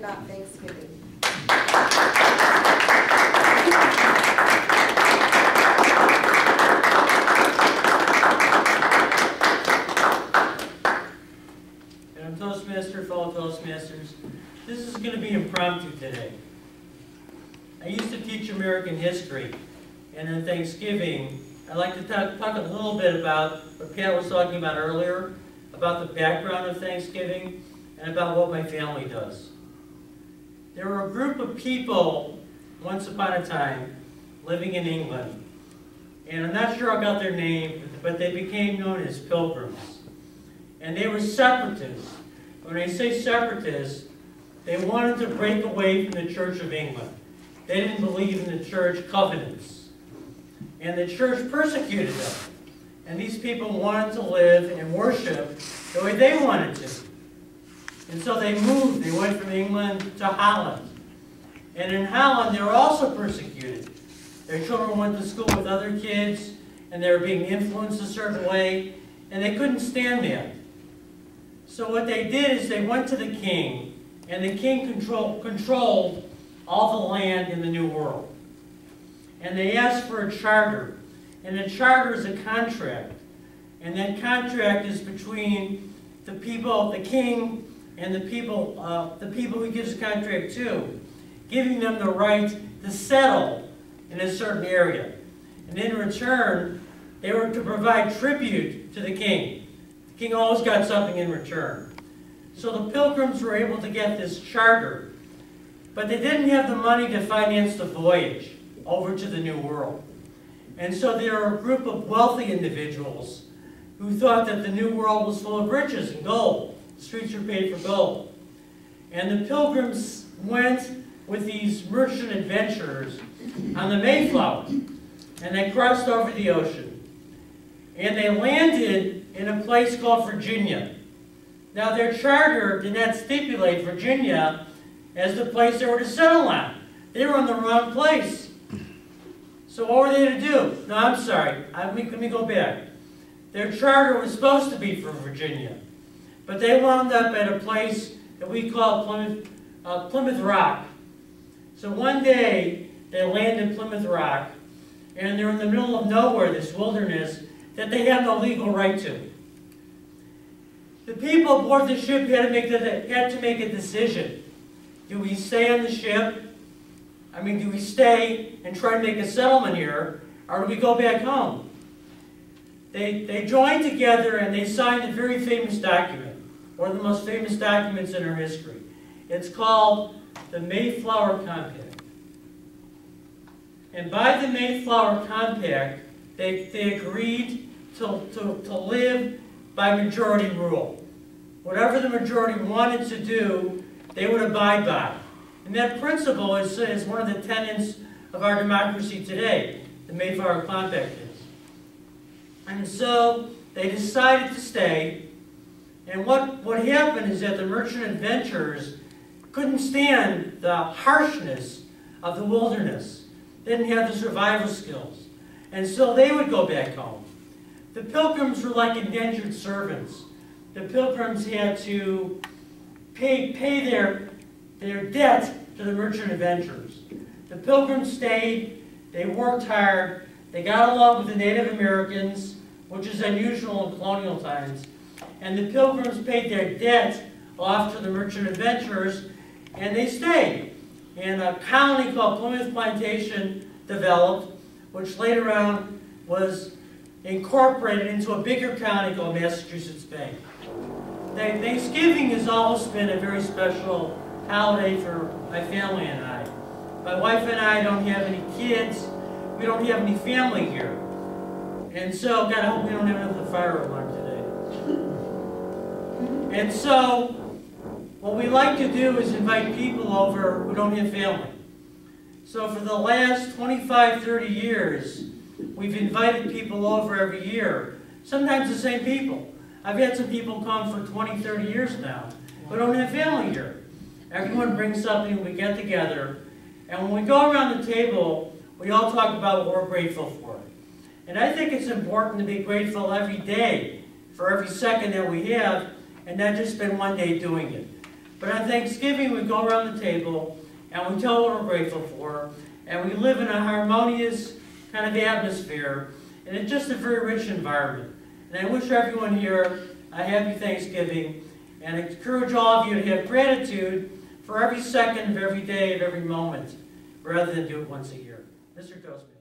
about Thanksgiving. And I'm Toastmaster, fellow Toastmasters. This is going to be impromptu today. I used to teach American history, and on Thanksgiving, I'd like to talk a little bit about what Pat was talking about earlier, about the background of Thanksgiving, and about what my family does. There were a group of people, once upon a time, living in England. And I'm not sure I got their name, but they became known as pilgrims. And they were separatists. When I say separatists, they wanted to break away from the Church of England. They didn't believe in the church covenants. And the church persecuted them. And these people wanted to live and worship the way they wanted to. And so they moved. They went from England to Holland. And in Holland, they were also persecuted. Their children went to school with other kids, and they were being influenced a certain way, and they couldn't stand that. So what they did is they went to the king, and the king controlled all the land in the New World. And they asked for a charter. And a charter is a contract. And that contract is between the people, the king, and the people he gives the contract to, giving them the right to settle in a certain area. And in return, they were to provide tribute to the king. The king always got something in return. So the pilgrims were able to get this charter, but they didn't have the money to finance the voyage over to the New World. And so there were a group of wealthy individuals who thought that the New World was full of riches and gold. The streets were paved for gold. And the pilgrims went with these merchant adventurers on the Mayflower. And they crossed over the ocean. And they landed in a place called Virginia. Now their charter did not stipulate Virginia as the place they were to settle on. They were in the wrong place. So what were they to do? No, I'm sorry. Let me go back. Their charter was supposed to be for Virginia. But they wound up at a place that we call Plymouth Rock. So one day, they land in Plymouth Rock, and they're in the middle of nowhere, this wilderness, that they have no legal right to. The people aboard the ship had to make a decision. Do we stay on the ship? Do we stay and try to make a settlement here, or do we go back home? They joined together and they signed a very famous document, one of the most famous documents in our history. It's called the Mayflower Compact. And by the Mayflower Compact, they agreed to live by majority rule. Whatever the majority wanted to do, they would abide by. And that principle is one of the tenets of our democracy today, the Mayflower Compact is. And so they decided to stay. And what happened is that the merchant adventurers couldn't stand the harshness of the wilderness. They didn't have the survival skills. And so they would go back home. The pilgrims were like indentured servants. The pilgrims had to pay their debt to the merchant adventurers. The pilgrims stayed, they worked hard, they got along with the Native Americans, which is unusual in colonial times, and the pilgrims paid their debt off to the merchant adventurers, and they stayed. And a colony called Plymouth Plantation developed, which later on was incorporated into a bigger county called Massachusetts Bay. Thanksgiving has always been a very special holiday for my family and I. My wife and I don't have any kids. We don't have any family here. And so, God, I hope we don't have another fire alarm today. And so, what we like to do is invite people over who don't have family. So for the last 25, 30 years, we've invited people over every year. Sometimes the same people. I've had some people come for 20, 30 years now who don't have family here. Everyone brings something, we get together, and when we go around the table, we all talk about what we're grateful for. And I think it's important to be grateful every day for every second that we have, and not just spend one day doing it. But on Thanksgiving, we go around the table and we tell what we're grateful for, and we live in a harmonious kind of atmosphere, and it's just a very rich environment. And I wish everyone here a happy Thanksgiving, and encourage all of you to have gratitude for every second of every day, of every moment, rather than do it once a year. Mr. Toastmaster.